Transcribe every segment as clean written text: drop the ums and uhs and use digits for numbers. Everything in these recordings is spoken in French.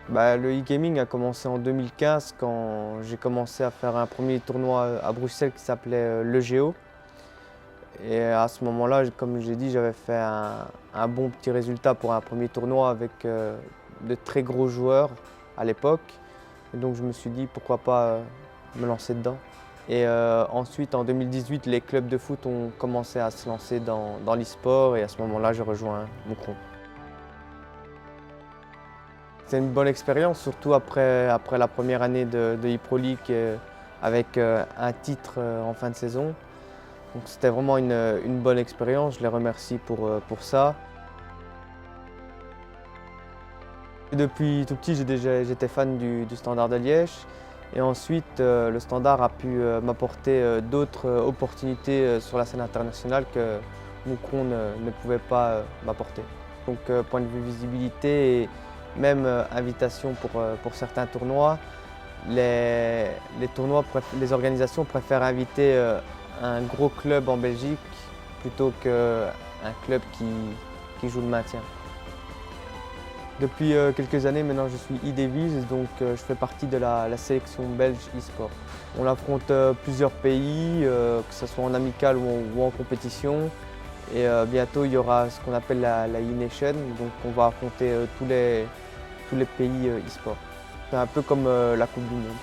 Le e-gaming a commencé en 2015 quand j'ai commencé à faire un premier tournoi à Bruxelles qui s'appelait le Géo. Et à ce moment-là, comme j'ai dit, j'avais fait un bon petit résultat pour un premier tournoi avec de très gros joueurs à l'époque. Et donc je me suis dit pourquoi pas me lancer dedans. Et ensuite, en 2018, les clubs de foot ont commencé à se lancer dans l'e-sport et à ce moment-là, j'ai rejoint Moucron. C'est une bonne expérience, surtout après la première année de ePro League avec un titre en fin de saison. Donc c'était vraiment une bonne expérience, je les remercie pour ça. Depuis tout petit, j'étais fan du Standard de Liège. Et ensuite, le Standard a pu m'apporter d'autres opportunités sur la scène internationale que Moucron ne pouvait pas m'apporter. Donc, point de vue visibilité et même invitation pour certains tournois, les les organisations préfèrent inviter un gros club en Belgique plutôt qu'un club qui joue le maintien. Depuis quelques années maintenant, je suis e-Davies, donc je fais partie de la sélection belge e-sport. On affronte plusieurs pays, que ce soit en amical ou en compétition. Et bientôt, il y aura ce qu'on appelle la e-Nation, donc on va affronter tous les pays e-sport. C'est un peu comme la Coupe du Monde.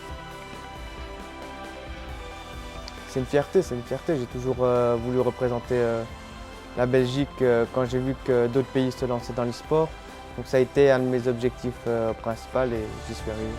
C'est une fierté, c'est une fierté. J'ai toujours voulu représenter la Belgique quand j'ai vu que d'autres pays se lançaient dans l'e-sport. Donc ça a été un de mes objectifs principaux et j'y suis arrivé.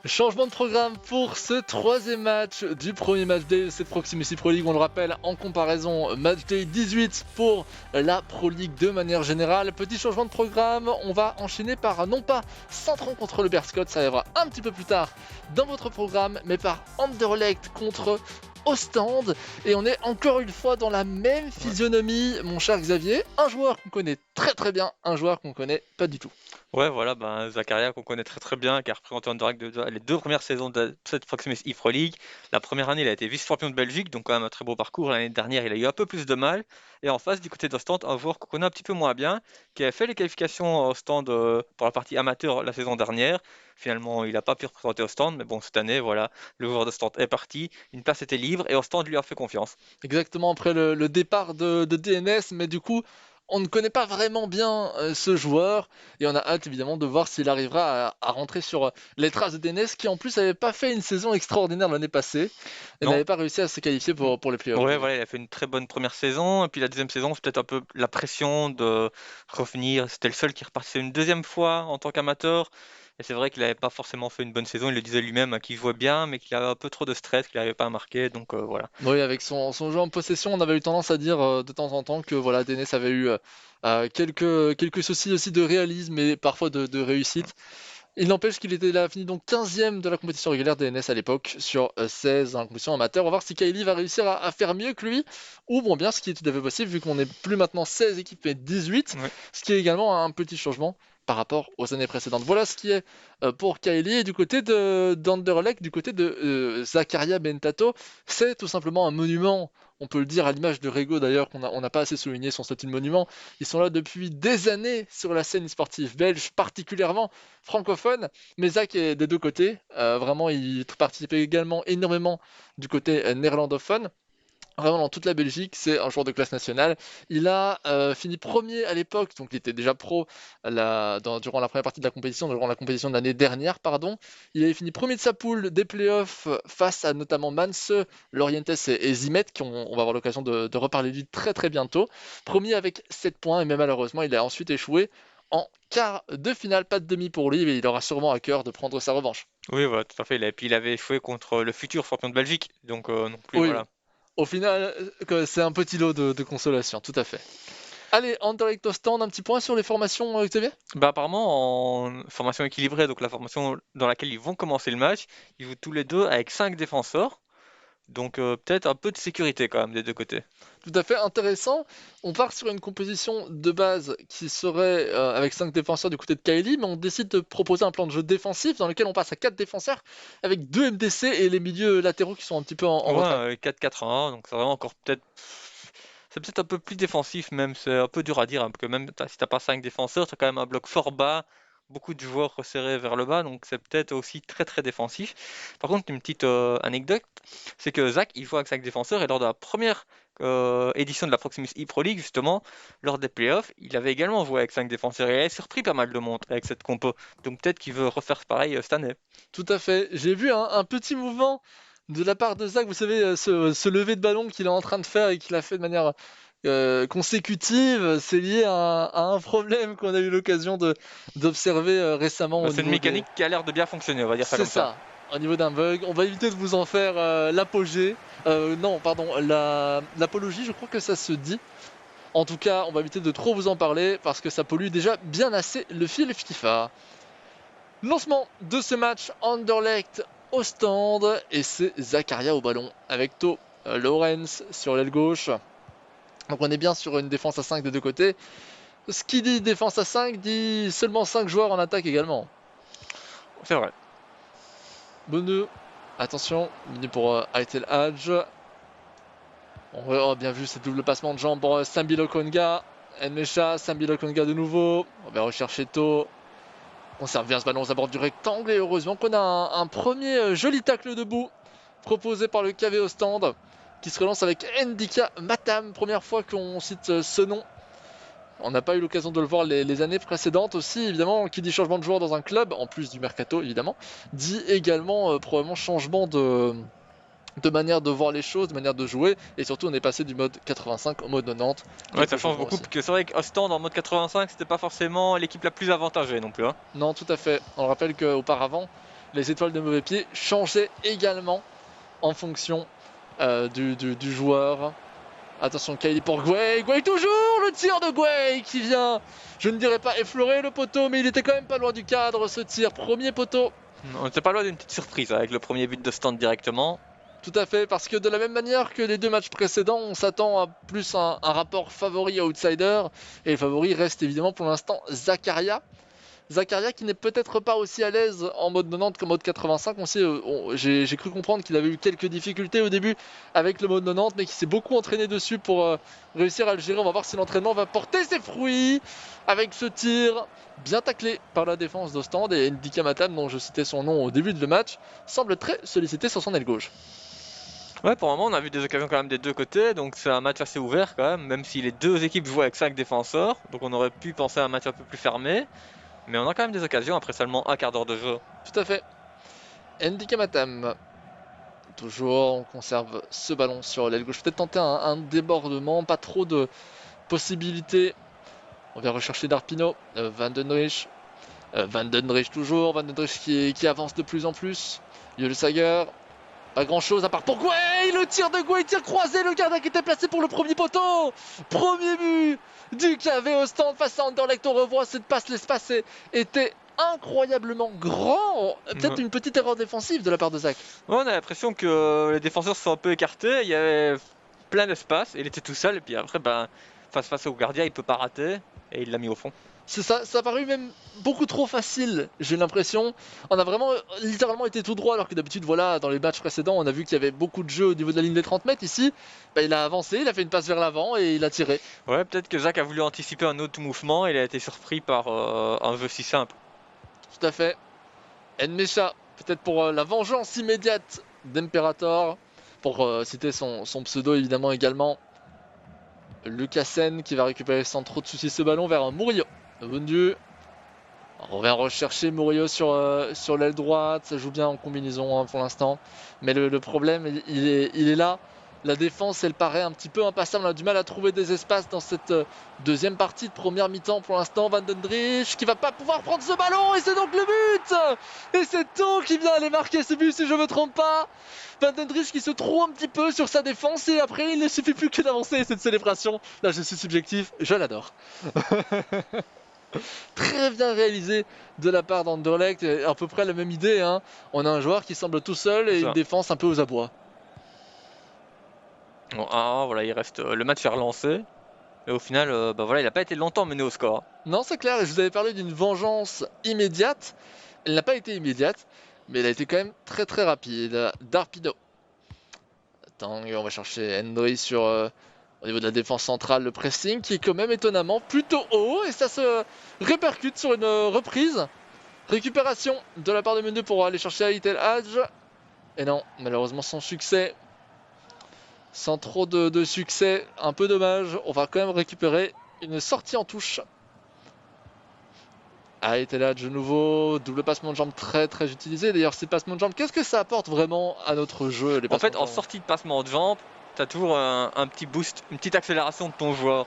Changement de programme pour ce troisième match du premier match day de cette Proximus Pro League. On le rappelle, en comparaison, match day 18 pour la Pro League de manière générale. Petit changement de programme, on va enchaîner par non pas Saint-Tron contre le Berscott, ça arrivera un petit peu plus tard dans votre programme, mais par Anderlecht contre Ostende. Et on est encore une fois dans la même physionomie, mon cher Xavier. Un joueur qu'on connaît très très bien, un joueur qu'on connaît pas du tout. Ouais, voilà, Zakaria qu'on connaît très très bien, qui a représenté Anderlecht les deux premières saisons de cette Proximus ePro League. La première année, il a été vice-champion de Belgique, donc quand même un très beau parcours. L'année dernière, il a eu un peu plus de mal. Et en face, du côté d'Ostende, un joueur qu'on connaît un petit peu moins bien, qui a fait les qualifications au stand pour la partie amateur la saison dernière. Finalement, il n'a pas pu représenter Ostende, mais bon, cette année, voilà, le joueur d'Ostende est parti, une place était libre et Ostende lui a fait confiance. Exactement après le départ de DNS, mais du coup, on ne connaît pas vraiment bien ce joueur et on a hâte évidemment de voir s'il arrivera à rentrer sur les traces de DNS qui en plus n'avait pas fait une saison extraordinaire l'année passée et Non, n'avait pas réussi à se qualifier pour les playoffs ouais, d'ailleurs. voilà, il a fait une très bonne première saison. Et puis la deuxième saison, c'est peut-être un peu la pression de revenir. C'était le seul qui repartissait une deuxième fois en tant qu'amateur. Et c'est vrai qu'il n'avait pas forcément fait une bonne saison. Il le disait lui-même, hein, qu'il jouait bien, mais qu'il avait un peu trop de stress, qu'il n'arrivait pas à marquer. Donc voilà. Oui, avec son jeu en possession, on avait eu tendance à dire de temps en temps que voilà, DNS avait eu quelques soucis aussi de réalisme et parfois de réussite. Il n'empêche qu'il était là, fini donc 15e de la compétition régulière DNS à l'époque sur 16 en compétition amateur. On va voir si Kylie va réussir à faire mieux que lui, ou bon bien ce qui est tout à fait possible vu qu'on n'est plus maintenant 16 équipes mais 18, Ouais. ce qui est également un petit changement par rapport aux années précédentes. Voilà ce qui est pour Kylie et du côté d'Anderlecht, du côté de Zakaria Bentato, c'est tout simplement un monument. On peut le dire à l'image de Rego d'ailleurs, on n'a pas assez souligné son statut de monument. Ils sont là depuis des années sur la scène sportive belge, particulièrement francophone, mais Zach est des deux côtés. Vraiment, il participait également énormément du côté néerlandophone. Vraiment dans toute la Belgique, c'est un joueur de classe nationale. Il a fini premier à l'époque, donc il était déjà pro durant la première partie de la compétition, durant la compétition de l'année dernière, pardon. Il avait fini premier de sa poule des playoffs face à notamment Manse, Lorientes et Zimet, on va avoir l'occasion de reparler de lui très très bientôt. Premier avec 7 points, mais malheureusement, il a ensuite échoué en quart de finale, pas de demi pour lui, mais il aura sûrement à cœur de prendre sa revanche. Oui, voilà, tout à fait. Et puis il avait échoué contre le futur champion de Belgique. Donc non plus, Oui, voilà. au final, c'est un petit lot de consolation, tout à fait. Allez, Anderlecht Ostend, un petit point sur les formations, Xavier? Bah, apparemment, en formation équilibrée, donc la formation dans laquelle ils vont commencer le match, ils jouent tous les deux avec 5 défenseurs. Donc peut-être un peu de sécurité quand même des deux côtés. Tout à fait intéressant. On part sur une composition de base qui serait avec 5 défenseurs du côté de Kylie, mais on décide de proposer un plan de jeu défensif dans lequel on passe à 4 défenseurs avec 2 MDC et les milieux latéraux qui sont un petit peu en retrait. Ouais, 4-4-1, donc c'est vraiment encore peut-être. C'est peut-être un peu plus défensif même, c'est un peu dur à dire, hein, parce que même si t'as pas 5 défenseurs, t'as quand même un bloc fort bas, beaucoup de joueurs resserrés vers le bas, donc c'est peut-être aussi très très défensif. Par contre, une petite anecdote, c'est que Zach, il joue avec 5 défenseurs, et lors de la première édition de la Proximus ePro League, justement, lors des playoffs, il avait également joué avec 5 défenseurs, et il a surpris pas mal de monde avec cette compo. Donc peut-être qu'il veut refaire pareil cette année. Tout à fait. J'ai vu un petit mouvement de la part de Zach, vous savez, ce lever de ballon qu'il est en train de faire et qu'il a fait de manière consécutive. C'est lié à un problème qu'on a eu l'occasion d'observer récemment au C'est une niveau mécanique qui a l'air de bien fonctionner, on va dire ça C'est comme ça. ça, au niveau d'un bug. On va éviter de vous en faire l'apogée. Non, pardon, l'apologie, je crois que ça se dit. En tout cas, on va éviter de trop vous en parler parce que ça pollue déjà bien assez le fil FIFA. Lancement de ce match Anderlecht au stand et c'est Zakaria au ballon avec To Lawrence sur l'aile gauche. Donc on est bien sur une défense à 5 des deux côtés. Ce qui dit défense à 5 dit seulement 5 joueurs en attaque également. C'est vrai. Bonne. Attention, minute pour Aitel Hadj. On a bien vu ce double passement de jambes pour Sambi Lokonga. Nmecha, Sambi Lokonga de nouveau. On va rechercher To. On serve bien ce ballon aux abords du rectangle et heureusement qu'on a un premier joli tacle debout proposé par le KV au stand qui se relance avec Ndika Matam. Première fois qu'on cite ce nom. On n'a pas eu l'occasion de le voir les années précédentes aussi. Évidemment, qui dit changement de joueur dans un club, en plus du mercato évidemment, dit également probablement changement de manière de voir les choses, de manière de jouer. Et surtout, on est passé du mode 85 au mode 90. Ouais, ça change beaucoup, parce que c'est vrai qu'Ostend en mode 85, c'était pas forcément l'équipe la plus avantagée non plus. Hein. Non, tout à fait. On rappelle qu'auparavant, les étoiles de mauvais pied changeaient également en fonction du joueur. Attention, Kylie pour Guay. Guay toujours, le tir de Guay qui vient, je ne dirais pas effleurer le poteau, mais il était quand même pas loin du cadre ce tir. Premier poteau. On n'était pas loin d'une petite surprise avec le premier but de Stand directement. Tout à fait, parce que de la même manière que les deux matchs précédents, on s'attend à plus un rapport favori-outsider. Et le favori reste évidemment pour l'instant Zakaria. Zakaria qui n'est peut-être pas aussi à l'aise en mode 90 qu'en mode 85. J'ai cru comprendre qu'il avait eu quelques difficultés au début avec le mode 90, mais qu'il s'est beaucoup entraîné dessus pour réussir à le gérer. On va voir si l'entraînement va porter ses fruits avec ce tir bien taclé par la défense d'Ostende. Et Ndika Matam, dont je citais son nom au début de le match, semble très sollicité sur son aile gauche. Ouais, pour le moment, on a vu des occasions quand même des deux côtés, donc c'est un match assez ouvert quand même si les deux équipes jouent avec 5 défenseurs, donc on aurait pu penser à un match un peu plus fermé, mais on a quand même des occasions après seulement un quart d'heure de jeu. Tout à fait. Ndika Matam, toujours, on conserve ce ballon sur l'aile gauche. Peut-être tenter un débordement, pas trop de possibilités. On vient rechercher Darpino, Van den Rich. Van den Rich toujours, Van den Rich qui avance de plus en plus. Yul Sager, pas grand chose à part pour Guay. Le tir de Guay, tir croisé, le gardien qui était placé pour le premier poteau. Premier but du KV au stand face à Anderlecht. On revoit cette passe, l'espace était incroyablement grand. Peut-être une petite erreur défensive de la part de Zach. Ouais, on a l'impression que les défenseurs se sont un peu écartés, il y avait plein d'espace, il était tout seul, et puis après, face au gardien, il peut pas rater, et il l'a mis au fond. C'est ça, ça a paru même beaucoup trop facile, j'ai l'impression. On a vraiment littéralement été tout droit, alors que d'habitude, voilà, dans les matchs précédents, on a vu qu'il y avait beaucoup de jeux au niveau de la ligne des 30 mètres. Ici, il a avancé, il a fait une passe vers l'avant et il a tiré. Ouais, peut-être que Zach a voulu anticiper un autre mouvement, et il a été surpris par un jeu si simple. Tout à fait. Nmecha, peut-être pour la vengeance immédiate d'Imperator, pour citer son pseudo évidemment également. Lucasen qui va récupérer sans trop de soucis ce ballon vers Murillo. Vendu. On va rechercher Murillo sur l'aile droite. Ça joue bien en combinaison pour l'instant. Mais le problème, il est là. La défense, elle paraît un petit peu impassable. On a du mal à trouver des espaces dans cette deuxième partie de première mi-temps pour l'instant. Van den Driesch qui va pas pouvoir prendre ce ballon. Et c'est donc le but. Et c'est To qui vient aller marquer ce but si je me trompe pas. Van den Driesch qui se trouve un petit peu sur sa défense. Et après, il ne suffit plus que d'avancer cette célébration. Là, je suis subjectif. Je l'adore. Très bien réalisé de la part d'Anderlecht, à peu près la même idée. Hein. On a un joueur qui semble tout seul et une défense un peu aux abois. Bon, voilà, il reste le match est relancé. Et au final, voilà, il n'a pas été longtemps mené au score. Non, c'est clair, je vous avais parlé d'une vengeance immédiate. Elle n'a pas été immédiate, mais elle a été quand même très très rapide. Darpido. Attends, on va chercher Hendry au niveau de la défense centrale, le pressing qui est quand même étonnamment plutôt haut et ça se répercute sur une reprise. Récupération de la part de Mendes pour aller chercher Aitel Hadj. Et non, malheureusement sans succès. Sans trop de succès, un peu dommage. On va quand même récupérer une sortie en touche. Aitel Hadj de nouveau, double passement de jambes très très utilisé. D'ailleurs ces passements de jambes, qu'est-ce que ça apporte vraiment à notre jeu les En fait, passements en de jambes sortie de passement de jambe, tu as toujours un petit boost, une petite accélération de ton joueur.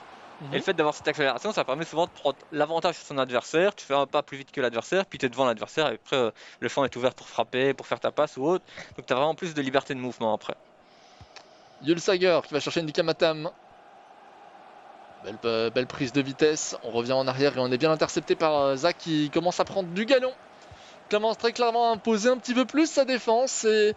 Et le fait d'avoir cette accélération, ça permet souvent de prendre l'avantage sur son adversaire. Tu fais un pas plus vite que l'adversaire, puis tu es devant l'adversaire, et après le champ est ouvert pour frapper, pour faire ta passe ou autre. Donc tu as vraiment plus de liberté de mouvement après. Yul Sager qui va chercher Ndika Matam. Belle prise de vitesse. On revient en arrière et on est bien intercepté par Zach qui commence à prendre du galon. Commence très clairement à imposer un petit peu plus sa défense et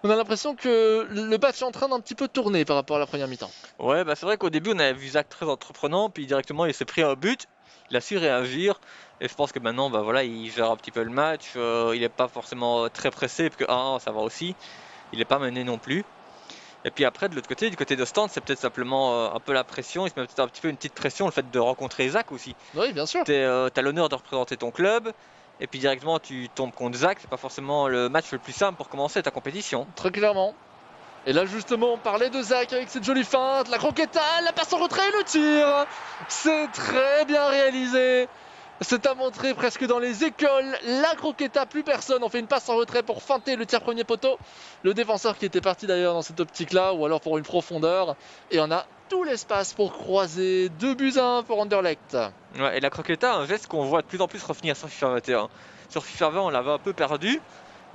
on a l'impression que le match est en train d'un petit peu tourner par rapport à la première mi-temps. Ouais, c'est vrai qu'au début on avait vu Zach très entreprenant, puis directement il s'est pris un but, il a su réagir, et je pense que maintenant voilà, il gère un petit peu le match, il n'est pas forcément très pressé, parce que ça va aussi, il n'est pas mené non plus. Et puis après, de l'autre côté, du côté de Stand, c'est peut-être simplement un peu la pression, il se met peut-être un petit peu une petite pression, le fait de rencontrer Zach aussi. Oui, bien sûr. T'as l'honneur de représenter ton club, et puis directement tu tombes contre Zach, c'est pas forcément le match le plus simple pour commencer ta compétition. Très clairement. Et là justement on parlait de Zach avec cette jolie feinte, la croqueta, la passe en retrait, le tir. C'est très bien réalisé. C'est à montrer presque dans les écoles. La croqueta, plus personne. On fait une passe en retrait pour feinter le tir premier poteau. Le défenseur qui était parti d'ailleurs dans cette optique-là, ou alors pour une profondeur. Et on a tout l'espace pour croiser 2-1 pour Anderlecht. Ouais, et la croqueta, un geste qu'on voit de plus en plus revenir sur FIFA 21. Sur FIFA 20, on l'avait un peu perdu,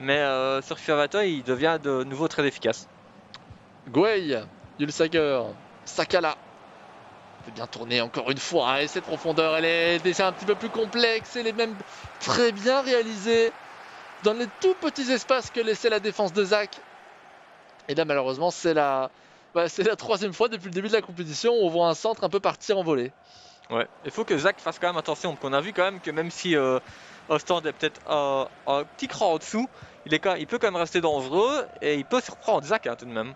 mais sur FIFA 21, il devient de nouveau très efficace. Guay, Yulsager, Sakala. Fait bien tourner encore une fois. Et cette profondeur, elle est déjà un petit peu plus complexe. Elle est même très bien réalisée dans les tout petits espaces que laissait la défense de Zach. Et là, malheureusement, c'est la troisième fois depuis le début de la compétition où on voit un centre un peu partir en volée. Ouais, il faut que Zach fasse quand même attention, parce qu'on a vu quand même que même si Ostend est peut-être un petit cran en dessous, il peut quand même rester dangereux et il peut surprendre Zach tout de même.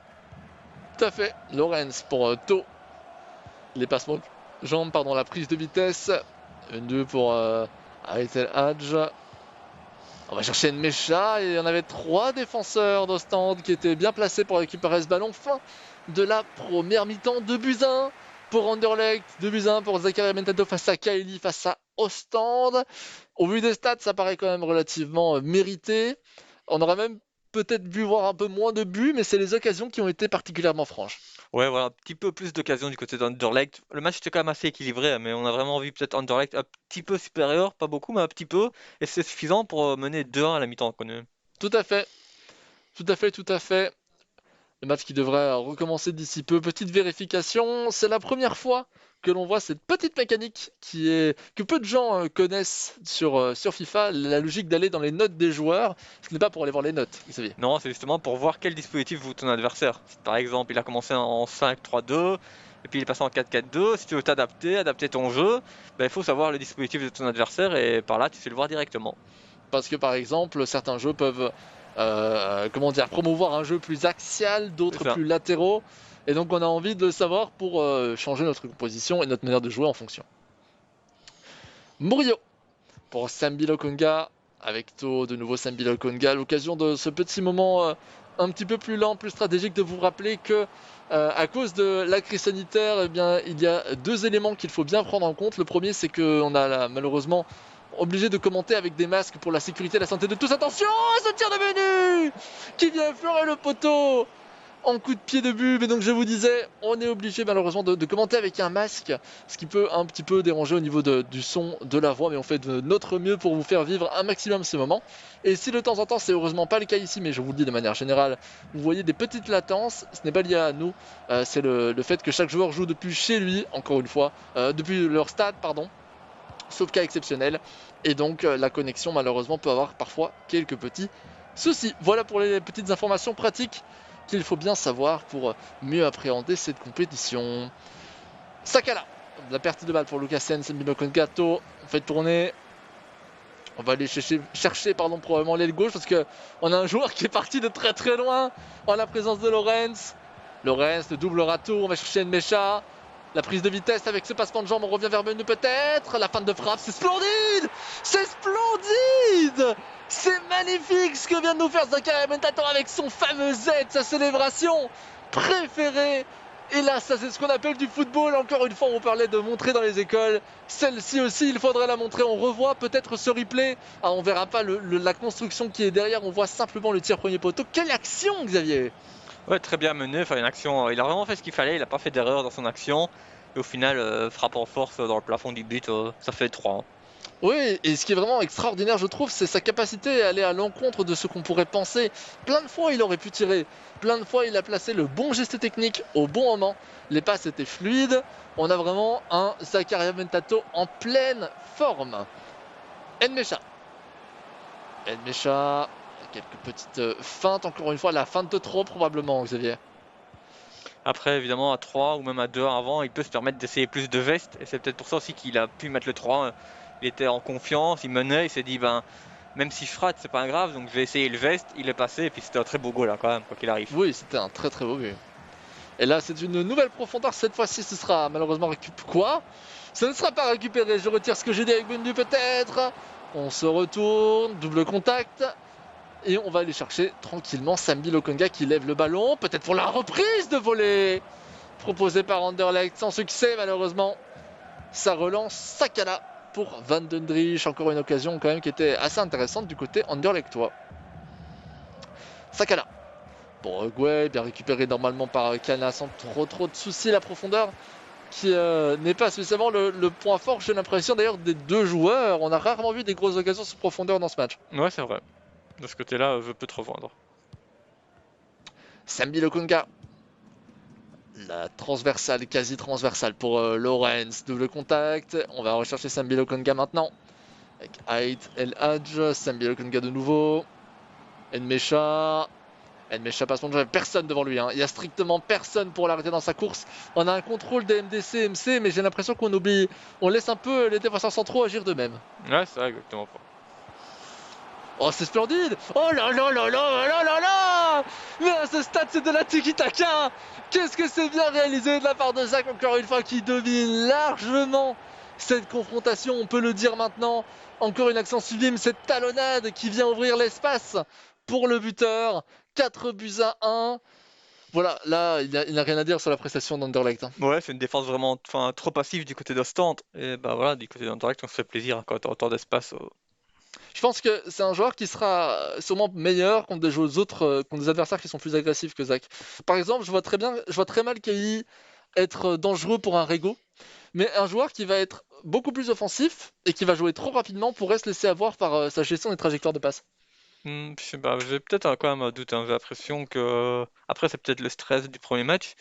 Tout à fait. Lorenz pour To. Les passements de jambes, pardon, la prise de vitesse. Une 2 pour Aitel Hadj. On va chercher une Mecha et on avait 3 défenseurs d'Ostend qui étaient bien placés pour récupérer ce ballon. Fin de la première mi-temps, 2-1 pour Anderlecht, 2-1 pour Zakaria Mentado face à Kaili, face à Ostend. Au vu des stats, ça paraît quand même relativement mérité. On aurait même peut-être vu voir un peu moins de buts, mais c'est les occasions qui ont été particulièrement franches. Ouais, voilà, un petit peu plus d'occasions du côté d'Anderlecht. Le match était quand même assez équilibré, mais on a vraiment vu peut-être Anderlecht un petit peu supérieur, pas beaucoup, mais un petit peu, et c'est suffisant pour mener 2-1 à la mi-temps quand même. Tout à fait, tout à fait, tout à fait. Le match qui devrait recommencer d'ici peu. Petite vérification, c'est la première fois que l'on voit cette petite mécanique que peu de gens connaissent sur FIFA, la logique d'aller dans les notes des joueurs. Ce n'est pas pour aller voir les notes, vous savez. Non, c'est justement pour voir quel dispositif joue ton adversaire. Si, par exemple, il a commencé en 5-3-2, et puis il est passé en 4-4-2, si tu veux adapter ton jeu, il faut savoir le dispositif de ton adversaire, et par là, tu sais le voir directement. Parce que par exemple, certains jeux peuvent promouvoir un jeu plus axial, d'autres plus latéraux. Et donc on a envie de le savoir pour changer notre composition et notre manière de jouer en fonction. Murillo pour Sambi Lokonga. Avec To, de nouveau Sambi Lokonga. L'occasion de ce petit moment un petit peu plus lent, plus stratégique, de vous rappeler que à cause de la crise sanitaire, eh bien, il y a 2 éléments qu'il faut bien prendre en compte. Le premier, c'est qu'on a malheureusement obligé de commenter avec des masques pour la sécurité et la santé de tous. Attention, ce tir de menu qui vient effleurer le poteau en coup de pied de but. Mais donc je vous disais, on est obligé malheureusement de commenter avec un masque, ce qui peut un petit peu déranger au niveau du son, de la voix, mais on fait de notre mieux pour vous faire vivre un maximum ces moments. Et si de temps en temps, c'est heureusement pas le cas ici, mais je vous le dis de manière générale, vous voyez des petites latences, ce n'est pas lié à nous, c'est le fait que chaque joueur joue depuis chez lui, encore une fois, depuis leur stade, pardon, sauf cas exceptionnel. Et donc la connexion malheureusement peut avoir parfois quelques petits soucis. Voilà pour les petites informations pratiques qu'il faut bien savoir pour mieux appréhender cette compétition. Sakala, la perte de balle pour Lucasen, Sembilo Kongato, on fait tourner. On va aller chercher probablement l'aile gauche parce qu'on a un joueur qui est parti de très très loin en la présence de Lorenz. Lorenz, le double ratour, on va chercher Nmecha. La prise de vitesse avec ce passement de jambes, on revient vers Menu peut-être. La fin de frappe, c'est splendide. C'est splendide. C'est magnifique ce que vient de nous faire Zakaria Mentato avec son fameux Z, sa célébration préférée. Et là, ça c'est ce qu'on appelle du football. Encore une fois, on parlait de montrer dans les écoles. Celle-ci aussi, il faudrait la montrer. On revoit peut-être ce replay. Ah, on verra pas la construction qui est derrière. On voit simplement le tir premier poteau. Quelle action, Xavier! Ouais, très bien mené. Enfin, une action. Il a vraiment fait ce qu'il fallait. Il n'a pas fait d'erreur dans son action. Et au final, frappe en force dans le plafond du but. Ça fait 3. Oui, et ce qui est vraiment extraordinaire, je trouve, c'est sa capacité à aller à l'encontre de ce qu'on pourrait penser. Plein de fois, il aurait pu tirer. Plein de fois, il a placé le bon geste technique au bon moment. Les passes étaient fluides. On a vraiment un Zakaria Mentato en pleine forme. Nmecha. Nmecha. Quelques petites feintes, encore une fois. La feinte de trop, probablement, Xavier. Après, évidemment, à 3 ou même à 2 avant, il peut se permettre d'essayer plus de vestes. Et c'est peut-être pour ça aussi qu'il a pu mettre le 3. Il était en confiance, il menait, il s'est dit, même si je rate, c'est pas grave, donc je vais essayer le veste. Il est passé, et puis c'était un très beau goal, là, quand même, quoi qu'il arrive. Oui, c'était un très très beau but. Et là, c'est une nouvelle profondeur. Cette fois-ci, ce sera malheureusement récupéré. Quoi? Ce ne sera pas récupéré. Je retire ce que j'ai dit avec Bundu, peut-être. On se retourne, double contact. Et on va aller chercher tranquillement Sambi Lokonga qui lève le ballon. Peut-être pour la reprise de volée proposée par Anderlecht. Sans succès, malheureusement. Ça relance Sakala pour Van Dendrich. Encore une occasion quand même qui était assez intéressante du côté Anderlechtois. Sakala. Bon, Uruguay, bien récupéré normalement par Kana sans trop de soucis. La profondeur qui n'est pas spécialement le point fort, j'ai l'impression d'ailleurs, des deux joueurs. On a rarement vu des grosses occasions sous profondeur dans ce match. Ouais, c'est vrai. De ce côté-là, je peux te rejoindre. Sambi Lokonga. La transversale, quasi transversale pour Lorenz. Double contact. On va rechercher Sambi Lokonga maintenant. Avec Ait El Hadj. Sambi Lokonga de nouveau. Nmecha. Nmecha passe son jeu, personne devant lui. Il n'y a strictement personne pour l'arrêter dans sa course. On a un contrôle des MDC, MC, mais j'ai l'impression qu'on oublie. On laisse un peu les défenseurs centraux agir d'eux-mêmes. Ouais, c'est vrai, exactement. Oh, c'est splendide! Oh là là là là là là là! Mais à ce stade, c'est de la tiki-taka! Qu'est-ce que c'est bien réalisé de la part de Zach, encore une fois, qui domine largement cette confrontation, on peut le dire maintenant. Encore une action sublime, cette talonnade qui vient ouvrir l'espace pour le buteur. 4-1. Voilà, là, il n'a rien à dire sur la prestation d'Anderlecht. Ouais, c'est une défense vraiment trop passive du côté d'Ostende. Et bah voilà, du côté d'Anderlecht, on se fait plaisir quand on a autant d'espace. Je pense que c'est un joueur qui sera sûrement meilleur contre contre des adversaires qui sont plus agressifs que Zach. Par exemple, je vois très mal Kelly être dangereux pour un Rego, mais un joueur qui va être beaucoup plus offensif et qui va jouer trop rapidement pourrait se laisser avoir par sa gestion des trajectoires de passe. Je sais pas, j'ai peut-être quand même un doute. J'ai l'impression que. Après, c'est peut-être le stress du premier match.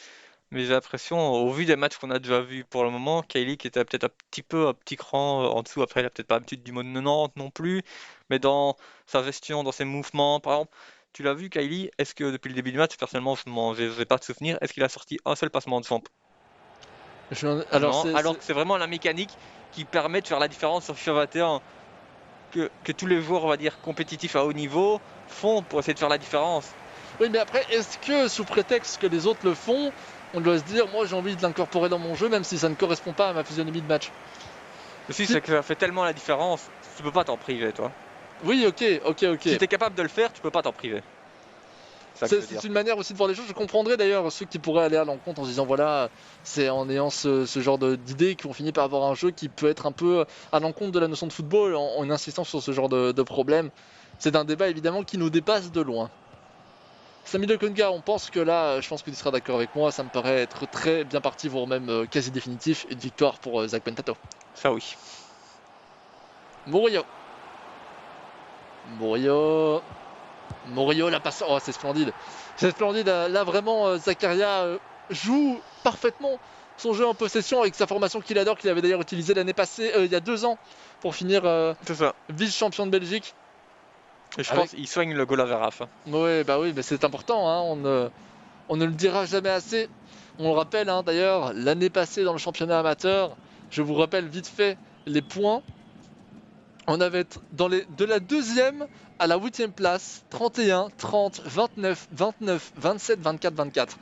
Mais j'ai l'impression, au vu des matchs qu'on a déjà vus pour le moment, Kylie qui était peut-être un petit cran en dessous. Après, il a peut-être pas l'habitude du mode 90 non plus. Mais dans sa gestion, dans ses mouvements, par exemple, tu l'as vu, Kylie, est-ce que depuis le début du match, personnellement, je n'ai pas de souvenir, est-ce qu'il a sorti un seul passement de centre? Alors, Non, alors que c'est vraiment la mécanique qui permet de faire la différence sur FIFA 21 que tous les joueurs, on va dire, compétitifs à haut niveau font pour essayer de faire la différence. Oui, mais après, est-ce que sous prétexte que les autres le font, on doit se dire, moi j'ai envie de l'incorporer dans mon jeu, même si ça ne correspond pas à ma physionomie de match? Si, c'est que ça fait tellement la différence, tu peux pas t'en priver, toi. Oui, ok. Si t'es capable de le faire, tu peux pas t'en priver. C'est une manière aussi de voir les choses. Je comprendrais d'ailleurs ceux qui pourraient aller à l'encontre en se disant voilà, c'est en ayant ce genre d'idées qu'on finit par avoir un jeu qui peut être un peu à l'encontre de la notion de football en insistant sur ce genre de problème. C'est un débat évidemment qui nous dépasse de loin. Sami Lokonga, on pense que là, je pense que tu seras d'accord avec moi, ça me paraît être très bien parti, voire même quasi définitif, une victoire pour Zach Mentato. Ça oui. Murillo, la passe. Oh, c'est splendide. C'est splendide. Là, vraiment, Zakaria joue parfaitement son jeu en possession avec sa formation qu'il adore, qu'il avait d'ailleurs utilisé l'année passée, il y a 2 ans, pour finir C'est ça. vice-champion de Belgique. Et je pense qu'il soigne le goal à Veraf. Ouais, bah oui, mais c'est important. On On ne le dira jamais assez. On le rappelle hein, d'ailleurs, l'année passée dans le championnat amateur, je vous rappelle vite fait les points. On avait de la 2e à la 8e place, 31, 30, 29, 29, 27, 24, 24.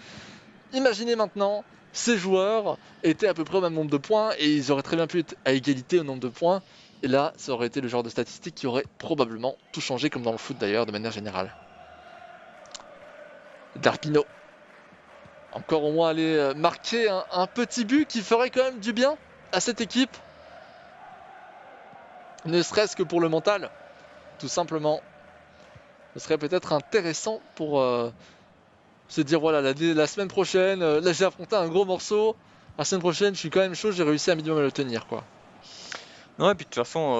Imaginez maintenant, ces joueurs étaient à peu près au même nombre de points et ils auraient très bien pu être à égalité au nombre de points. Et là, ça aurait été le genre de statistique qui aurait probablement tout changé, comme dans le foot d'ailleurs, de manière générale. Darpino. Encore au moins aller marquer un petit but qui ferait quand même du bien à cette équipe. Ne serait-ce que pour le mental, tout simplement. Ce serait peut-être intéressant pour se dire voilà, la semaine prochaine, là j'ai affronté un gros morceau. La semaine prochaine, je suis quand même chaud, j'ai réussi à minimum à le tenir, quoi. Non, et puis de toute façon,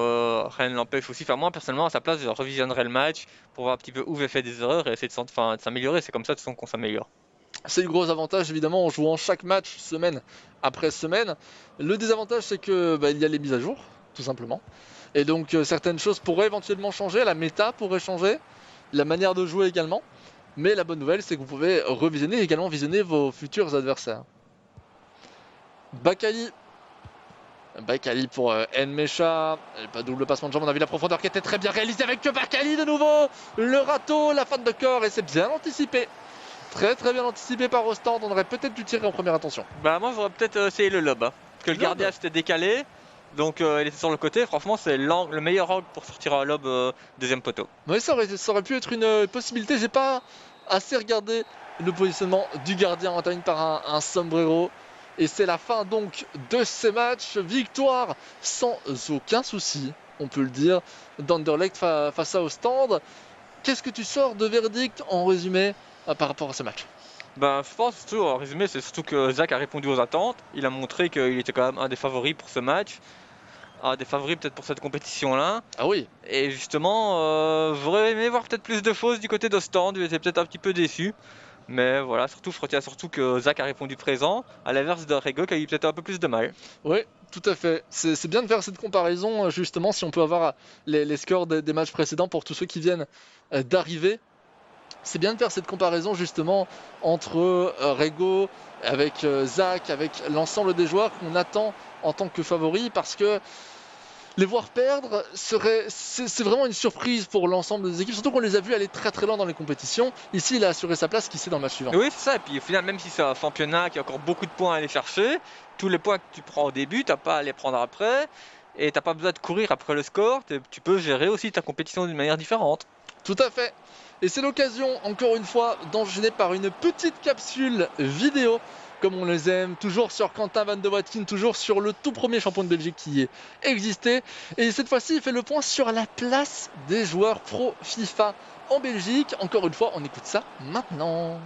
rien ne l'empêche aussi. Enfin, moi, personnellement, à sa place, je revisionnerai le match pour voir un petit peu où j'ai fait des erreurs et essayer de s'améliorer. C'est comme ça, de toute façon, qu'on s'améliore. C'est le gros avantage évidemment en jouant chaque match semaine après semaine. Le désavantage c'est que il y a les mises à jour, tout simplement. Et donc certaines choses pourraient éventuellement changer, la méta pourrait changer, la manière de jouer également. Mais la bonne nouvelle c'est que vous pouvez revisionner et également visionner vos futurs adversaires. Bakali. Bakali pour Nmecha. Pas double passement de jambe, on a vu la profondeur qui était très bien réalisée avec Bakali de nouveau. Le râteau, la fin de corps et c'est bien anticipé. Très très bien anticipé par Ostend, on aurait peut-être dû tirer en première intention. Bah moi j'aurais peut-être essayé le lob, hein, parce que le gardien s'était décalé, donc il était sur le côté, franchement c'est le meilleur angle pour sortir un lob deuxième poteau. Oui ça aurait pu être une possibilité, j'ai pas assez regardé le positionnement du gardien entamé par un sombrero. Et c'est la fin donc de ces matchs, victoire sans aucun souci, on peut le dire, d'Anderlecht face à Ostend. Qu'est-ce que tu sors de verdict en résumé par rapport à ce match? Ben, je pense surtout, en résumé, c'est surtout que Zach a répondu aux attentes. Il a montré qu'il était quand même un des favoris pour ce match, un des favoris peut-être pour cette compétition-là. Ah oui. Et justement, j'aurais aimé voir peut-être plus de choses du côté d'Ostend. J'étais peut-être un petit peu déçu. Mais voilà, surtout, je retiens surtout que Zach a répondu présent, à l'inverse de Rego qui a eu peut-être un peu plus de mal. Oui, tout à fait. C'est bien de faire cette comparaison, justement, si on peut avoir les scores des matchs précédents pour tous ceux qui viennent d'arriver. C'est bien de faire cette comparaison, justement, entre Rego, avec Zach, avec l'ensemble des joueurs qu'on attend en tant que favoris, parce que les voir perdre, c'est vraiment une surprise pour l'ensemble des équipes, surtout qu'on les a vus aller très très loin dans les compétitions. Ici, il a assuré sa place, qui sait, dans le match suivant. Oui, c'est ça. Et puis au final, même si c'est un championnat qui a encore beaucoup de points à aller chercher, tous les points que tu prends au début, t'as pas à les prendre après. Et t'as pas besoin de courir après le score. Tu peux gérer aussi ta compétition d'une manière différente. Tout à fait. Et c'est l'occasion, encore une fois, d'enchaîner par une petite capsule vidéo, comme on les aime, toujours sur Quentin Van de Watkins, toujours sur le tout premier champion de Belgique qui existait. Et cette fois-ci, il fait le point sur la place des joueurs pro FIFA en Belgique. Encore une fois, on écoute ça maintenant.